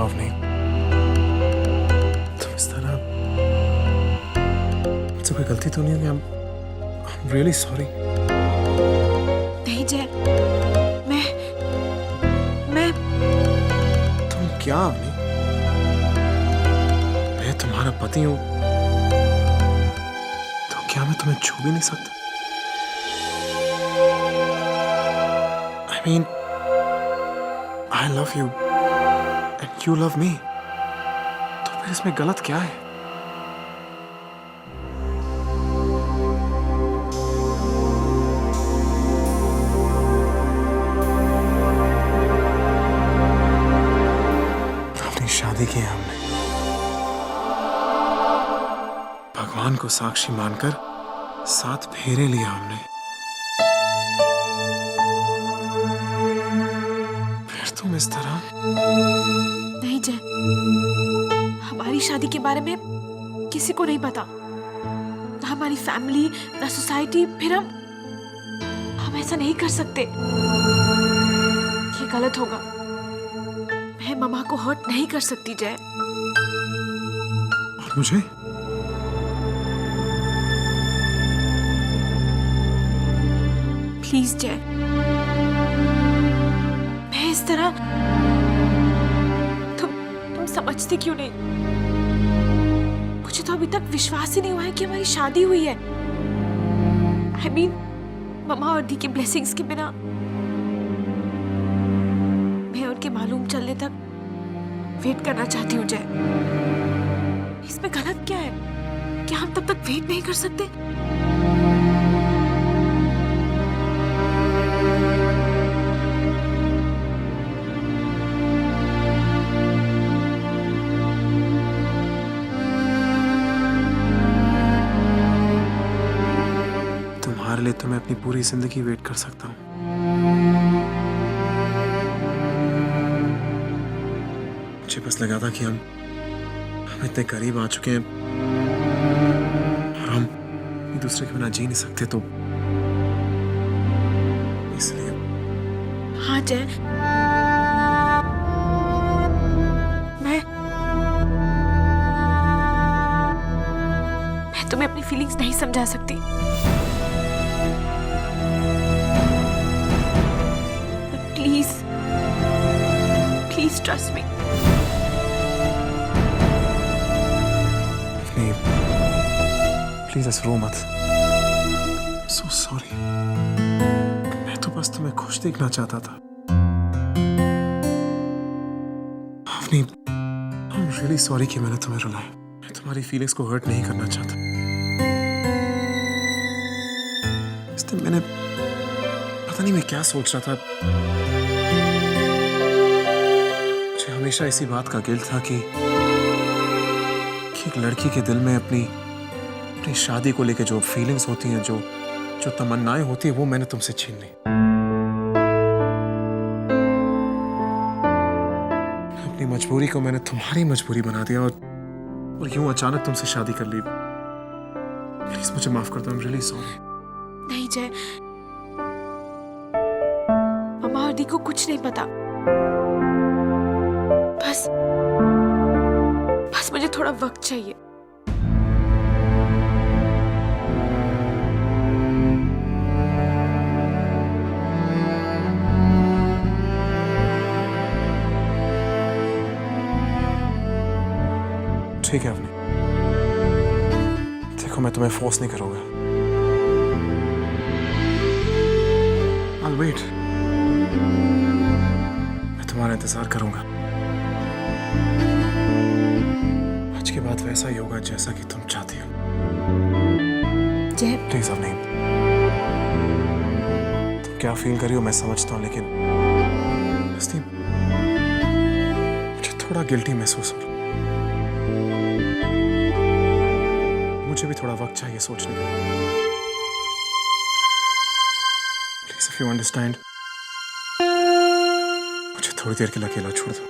अवनी, तुम इस तरह, मुझसे कोई गलती तो नहीं होगी? I'm really sorry. नहीं जय, मैं तुम क्या अवनी? मैं तुम्हारा पति हूं, तो क्या मैं तुम्हें छू भी नहीं सकता? I mean, I love you and you love me. तो फिर इसमें गलत क्या है? अपनी शादी की है हमने, भगवान को साक्षी मानकर 7 फेरे लिया हमने। फिर तुम इस तरह? नहीं जय, हमारी शादी के बारे में किसी को नहीं पता, ना हमारी फैमिली, ना सोसाइटी। फिर हम ऐसा नहीं कर सकते, ये गलत होगा। मैं मम्मा को हर्ट नहीं कर सकती जय। और मुझे? प्लीज जय, मैं इस तरह, तुम समझते क्यों नहीं? मुझे तो अभी तक विश्वास ही नहीं हुआ है कि हमारी शादी हुई है। I mean, मम्मा और दी के ब्लेसिंग्स के बिना मैं उनके मालूम चलने तक वेट करना चाहती हूँ जय। इसमें गलत क्या है? क्या हम तब तक वेट नहीं कर सकते? तुम्हारे लिए तो मैं अपनी पूरी जिंदगी वेट कर सकता हूँ। मुझे बस लगा था कि हम इतने करीब आ चुके हैं और हम एक दूसरे के बिना जी नहीं सकते, तो इसलिए। हाँ जय, मैं तुम्हें अपनी फीलिंग्स नहीं समझा सकती, please please trust me. Please ऐसे रो मत। सो सॉरी, मैं तो बस तुम्हें खुश देखना चाहता था। Avni, I am really sorry कि मैंने तुम्हें रुलाया। मैं तुम्हारी फीलिंग्स को हर्ट नहीं करना चाहता। इस दिन मैंने पता नहीं मैं क्या सोच रहा था। मुझे हमेशा इसी बात का गिल्ट था कि एक लड़की के दिल में अपनी शादी को लेकर जो फीलिंग्स होती हैं, जो तमन्नाएं होती हैं, वो मैंने तुमसे छीन ली। अपनी मजबूरी को मैंने तुम्हारी मजबूरी बना दिया और यूं अचानक तुमसे शादी कर ली। प्लीज मुझे माफ कर दो। आई एम रियली सॉरी। नहीं जय, मम्मा और दी को कुछ नहीं पता। बस मुझे थोड़ा वक्त चाहिए। ठीक है अवनी, देखो मैं तुम्हें फोर्स नहीं करूंगा। I'll wait। मैं तुम्हारा इंतजार करूंगा। आज के बाद वैसा ही होगा जैसा कि तुम चाहती हो। जय प्लीज अवनी, तुम क्या फील कर रही हो मैं समझता हूँ, लेकिन मुझे थोड़ा गिल्टी महसूस हो रहा है। मुझे भी थोड़ा वक्त चाहिए सोचने के लिए। प्लीज इफ यू अंडरस्टैंड, मुझे थोड़ी देर के लिए अकेला छोड़ दो।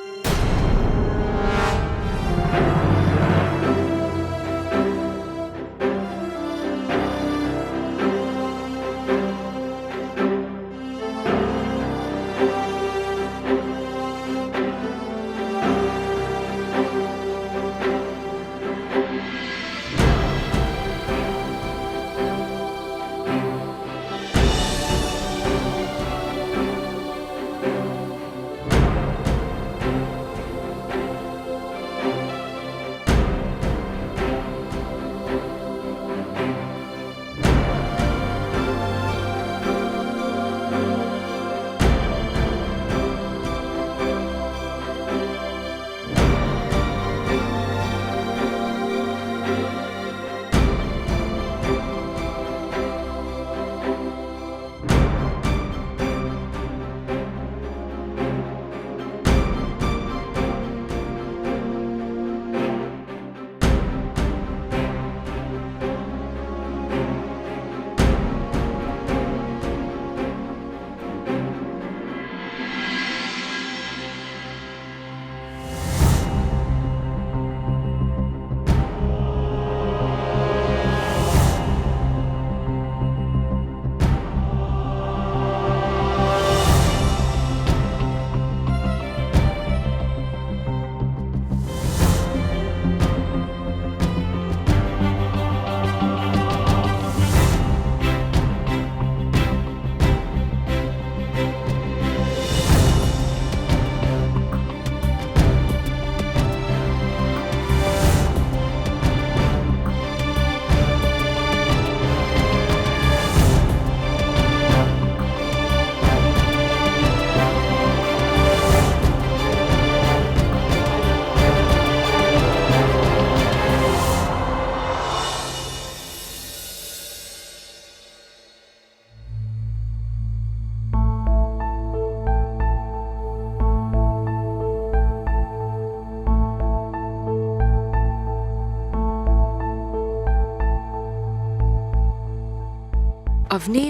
अवनी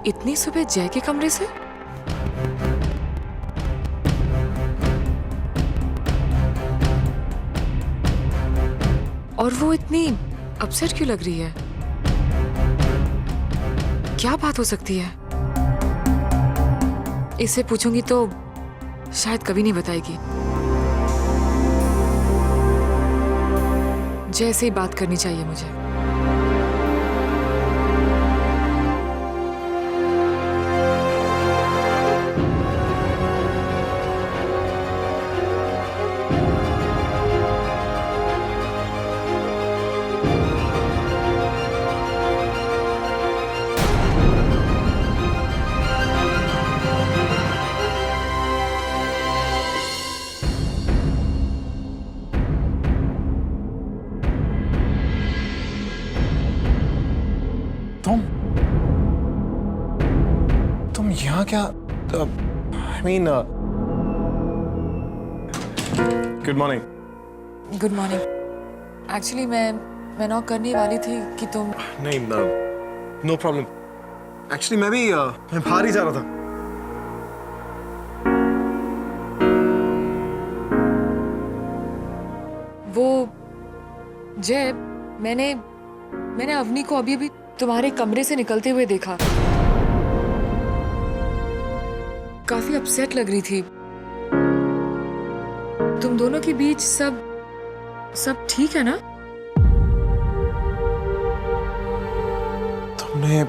इतनी सुबह जय के कमरे से? और वो इतनी अपसेट क्यों लग रही है? क्या बात हो सकती है? इससे पूछूंगी तो शायद कभी नहीं बताएगी। जय से ही बात करनी चाहिए मुझे। तुम यहाँ क्या? I mean, good morning. Good morning. Actually मैं नॉक करने वाली थी कि तुम। नहीं, no problem. Actually मैं बाहर ही जा रहा था। वो जय, मैंने अवनी को अभी तुम्हारे कमरे से निकलते हुए देखा। काफी अपसेट लग रही थी। तुम दोनों के बीच सब ठीक है ना? तुमने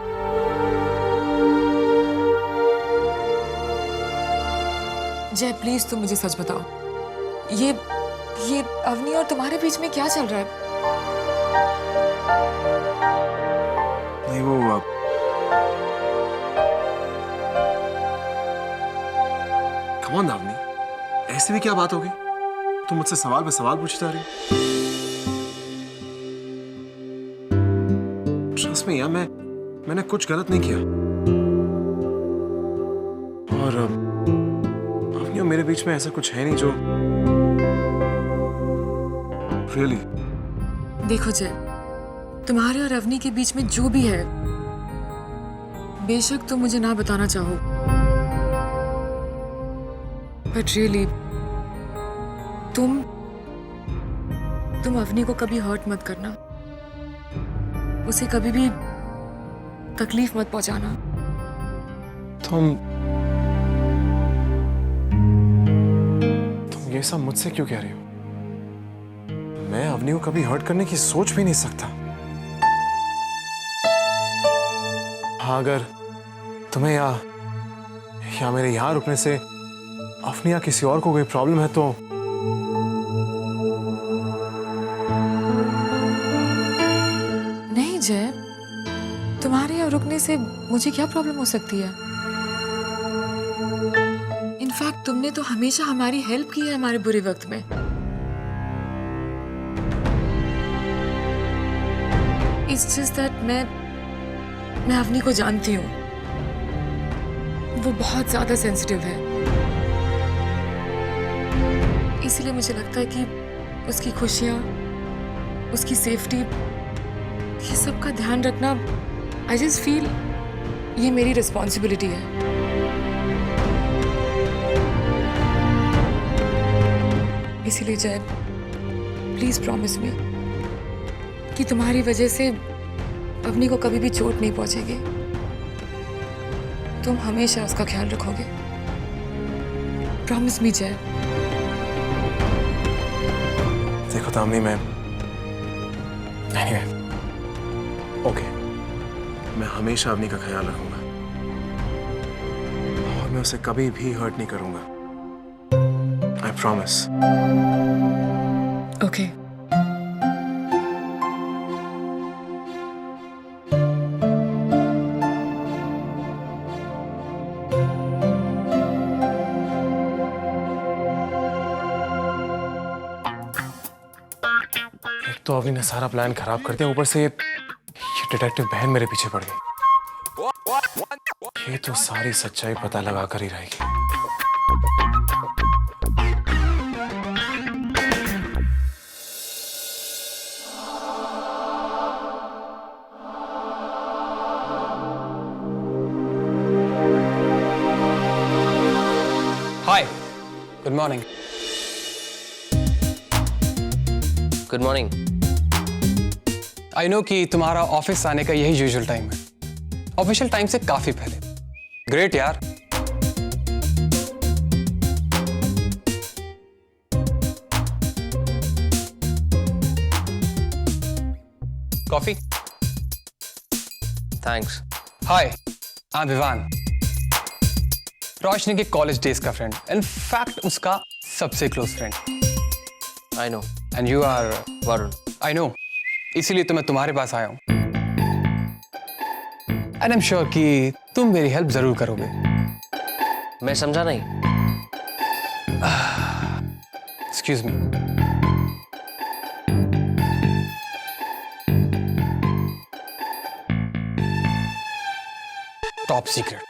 जय प्लीज तुम मुझे सच बताओ, ये अवनी और तुम्हारे बीच में क्या चल रहा है? नहीं, वो कम ऑन अवनी, ऐसे भी क्या बात होगी? तुम मुझसे सवाल पे सवाल पूछती जा रही हो। ट्रस्ट मी यार, मैंने कुछ गलत नहीं किया। और अवनी और मेरे बीच में ऐसा कुछ है नहीं जो रियली। देखो जय, तुम्हारे और अवनी के बीच में जो भी है, बेशक तुम मुझे ना बताना चाहो, बट रियली तुम अवनी को कभी हर्ट मत करना, उसे कभी भी तकलीफ मत पहुंचाना। तुम ये सब मुझसे क्यों कह रही हो? मैं अवनी को कभी हर्ट करने की सोच भी नहीं सकता। हाँ, अगर तुम्हें या मेरे यहाँ रुकने से अवनी या किसी और को कोई प्रॉब्लम है तो नहीं जय, तुम्हारे यहाँ रुकने से मुझे क्या प्रॉब्लम हो सकती है? इनफैक्ट तुमने तो हमेशा हमारी हेल्प की है हमारे बुरे वक्त में। इट्स जस्ट दैट मैं अवनी को जानती हूँ, वो बहुत ज्यादा सेंसिटिव है, इसलिए मुझे लगता है कि उसकी खुशियाँ, उसकी सेफ्टी, ये सब का ध्यान रखना, आई जस्ट फील ये मेरी रिस्पॉन्सिबिलिटी है। इसीलिए जय प्लीज प्रॉमिस मी कि तुम्हारी वजह से अवनी को कभी भी चोट नहीं पहुंचेगी। तुम हमेशा उसका ख्याल रखोगे। प्रॉमिस मी जय। देखो तामनी, मैं ओके, मैं हमेशा अवनी का ख्याल रखूंगा और मैं उसे कभी भी हर्ट नहीं करूंगा। I promise. ओके। तो अवनी ने सारा प्लान खराब कर दिया, ऊपर से ये डिटेक्टिव बहन मेरे पीछे पड़ गई। ये तो सारी सच्चाई पता लगा कर ही रहेगी। Good morning. Good morning. I know कि तुम्हारा ऑफिस आने का यही यूजुअल टाइम है, ऑफिशियल टाइम से काफी पहले। ग्रेट यार। Coffee? Thanks. Hi, I am Vivan, Roshni के कॉलेज डेज का फ्रेंड, इनफैक्ट उसका सबसे close friend. I know. And you are? Varun. I know, इसीलिए तो मैं तुम्हारे पास आया हूं। एंड आई एम श्योर कि तुम मेरी हेल्प जरूर करोगे। मैं समझा नहीं। Excuse me. Top secret,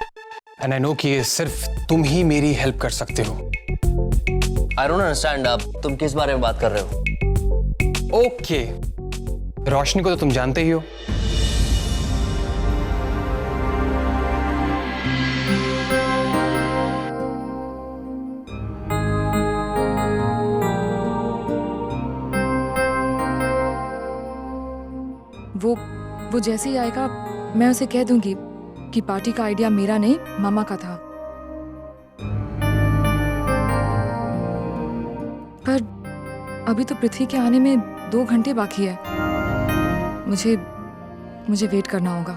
and I know कि ये सिर्फ तुम ही मेरी हेल्प कर सकते हो। आई डोंट अंडरस्टैंड, अब तुम किस बारे में बात कर रहे हो? ओके, रोशनी को तो तुम जानते ही हो। वो जैसे ही आएगा मैं उसे कह दूंगी कि पार्टी का आइडिया मेरा नहीं, मामा का था। पर अभी तो पृथ्वी के आने में 2 घंटे बाकी है। मुझे वेट करना होगा।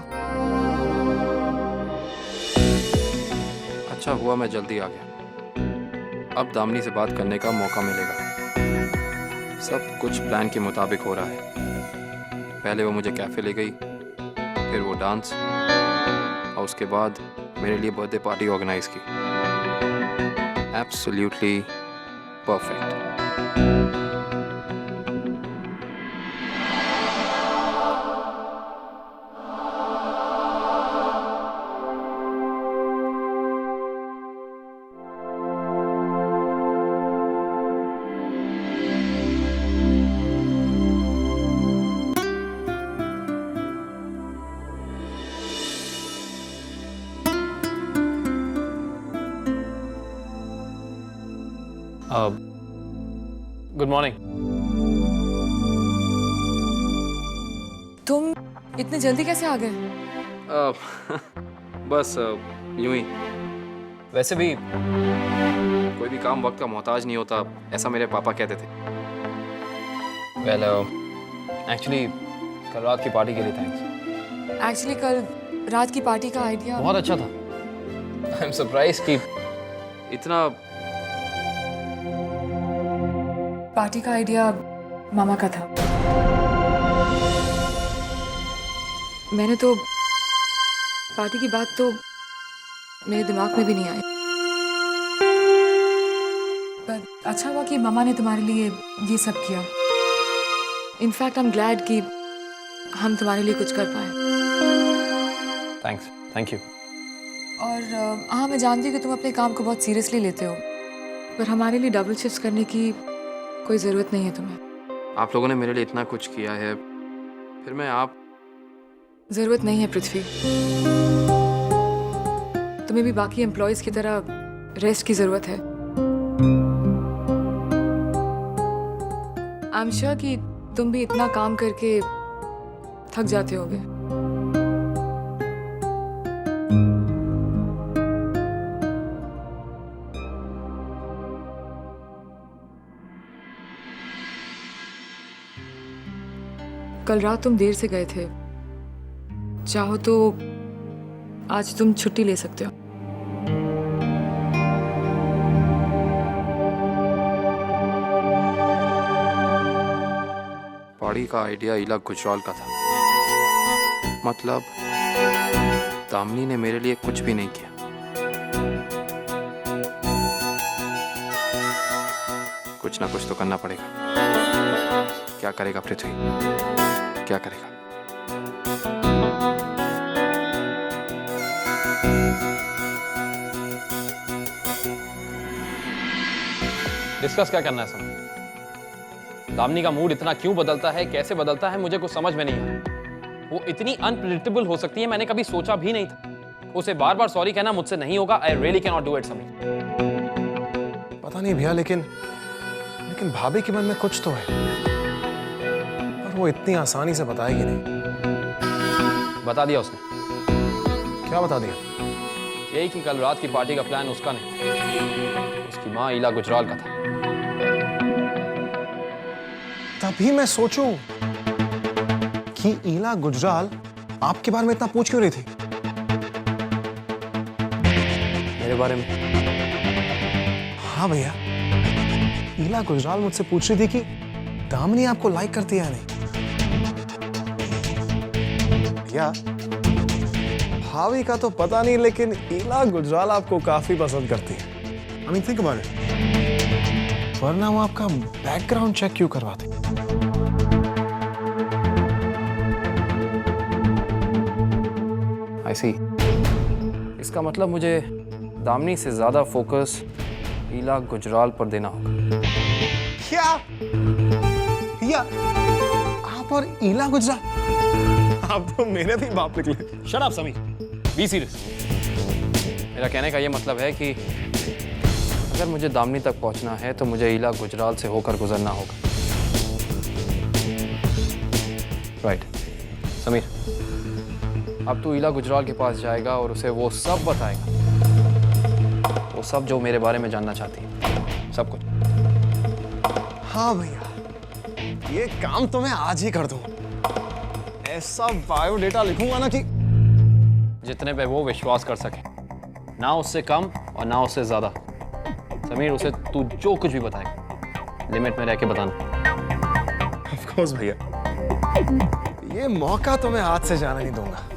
अच्छा हुआ मैं जल्दी आ गया। अब दामिनी से बात करने का मौका मिलेगा। सब कुछ प्लान के मुताबिक हो रहा है। पहले वो मुझे कैफे ले गई, फिर वो डांस, और उसके बाद मेरे लिए बर्थडे पार्टी ऑर्गेनाइज की। Absolutely perfect. Good morning. तुम इतने जल्दी कैसे आ गए? बस यूं ही। वैसे भी कोई भी काम वक्त का मोहताज नहीं होता, ऐसा मेरे पापा कहते थे। वेल एक्चुअली कल रात की पार्टी के लिए थैंक्स। एक्चुअली कल रात की पार्टी का आइडिया बहुत अच्छा था। आई एम सरप्राइज कि इतना पार्टी का आइडिया मामा का था। मैंने तो पार्टी की बात तो मेरे दिमाग में भी नहीं आई, पर अच्छा हुआ कि मामा ने तुम्हारे लिए ये सब किया। इनफैक्ट आई एम ग्लैड कि हम तुम्हारे लिए कुछ कर पाए। थैंक्स। Thank you. और हाँ, मैं जानती हूँ कि तुम अपने काम को बहुत सीरियसली लेते हो, पर हमारे लिए डबल शिफ्ट्स करने की कोई ज़रूरत नहीं है तुम्हें। आप लोगों ने मेरे लिए इतना कुछ किया है, फिर मैं आप ज़रूरत नहीं है पृथ्वी, तुम्हें भी बाकी एम्प्लॉयज़ की तरह रेस्ट की ज़रूरत है। आई एम श्योर कि तुम भी इतना काम करके थक जाते होगे। कल रात तुम देर से गए थे, चाहो तो आज तुम छुट्टी ले सकते हो। पार्टी का आइडिया इला गुजराल का था, मतलब दामिनी ने मेरे लिए कुछ भी नहीं किया। कुछ ना कुछ तो करना पड़ेगा। क्या करेगा पृथ्वी, क्या करेगा? डिस्कस क्या करना है सब? दामिनी का मूड इतना क्यों बदलता है, कैसे बदलता है, मुझे कुछ समझ में नहीं आता। वो इतनी अनप्रिडिक्टेबल हो सकती है, मैंने कभी सोचा भी नहीं था। उसे बार बार सॉरी कहना मुझसे नहीं होगा। I really can not do it Sameer. पता पता नहीं भैया, लेकिन भाभी के मन में कुछ तो है, पर वो इतनी आसानी से बताएगी नहीं। बता दिया उसने। क्या बता दिया? यही कि कल रात की पार्टी का प्लान उसका नहीं, उसकी माँ ईला गुजराल का था। तभी मैं सोचूं कि ईला गुजराल आपके बारे में इतना पूछ क्यों रही थी? मेरे बारे में? हाँ भैया, ईला गुजराल मुझसे पूछ रही थी कि दामिनी आपको लाइक करती है या नहीं। भैया, भाभी का तो पता नहीं, लेकिन ईला गुजराल आपको काफी पसंद करती है। I mean, think about it. वरना वो आपका बैकग्राउंड चेक क्यों करवाते? आई सी। इसका मतलब मुझे दामिनी से ज़्यादा फोकस ईला गुजराल पर देना होगा। क्या भैया, आप और ईला गुजराल, आप तो मेरे भी बाप निकले। Shut up Sameer, be serious. मेरा कहने का ये मतलब है कि अगर मुझे दामिनी तक पहुंचना है तो मुझे ईला गुजराल से होकर गुजरना होगा। राइट समीर, अब तू ईला गुजराल के पास जाएगा और उसे वो सब बताएगा, वो सब जो मेरे बारे में जानना चाहती है, सब कुछ। हाँ भैया, ये काम तो मैं आज ही कर दूं। ऐसा बायोडेटा लिखूंगा ना कि जितने पे वो विश्वास कर सके, ना उससे कम और ना उससे ज्यादा। समीर, उसे तू जो कुछ भी बताएगा लिमिट में रह के बताना। ऑफ कोर्स भैया, ये मौका तो मैं हाथ से जाने नहीं दूंगा।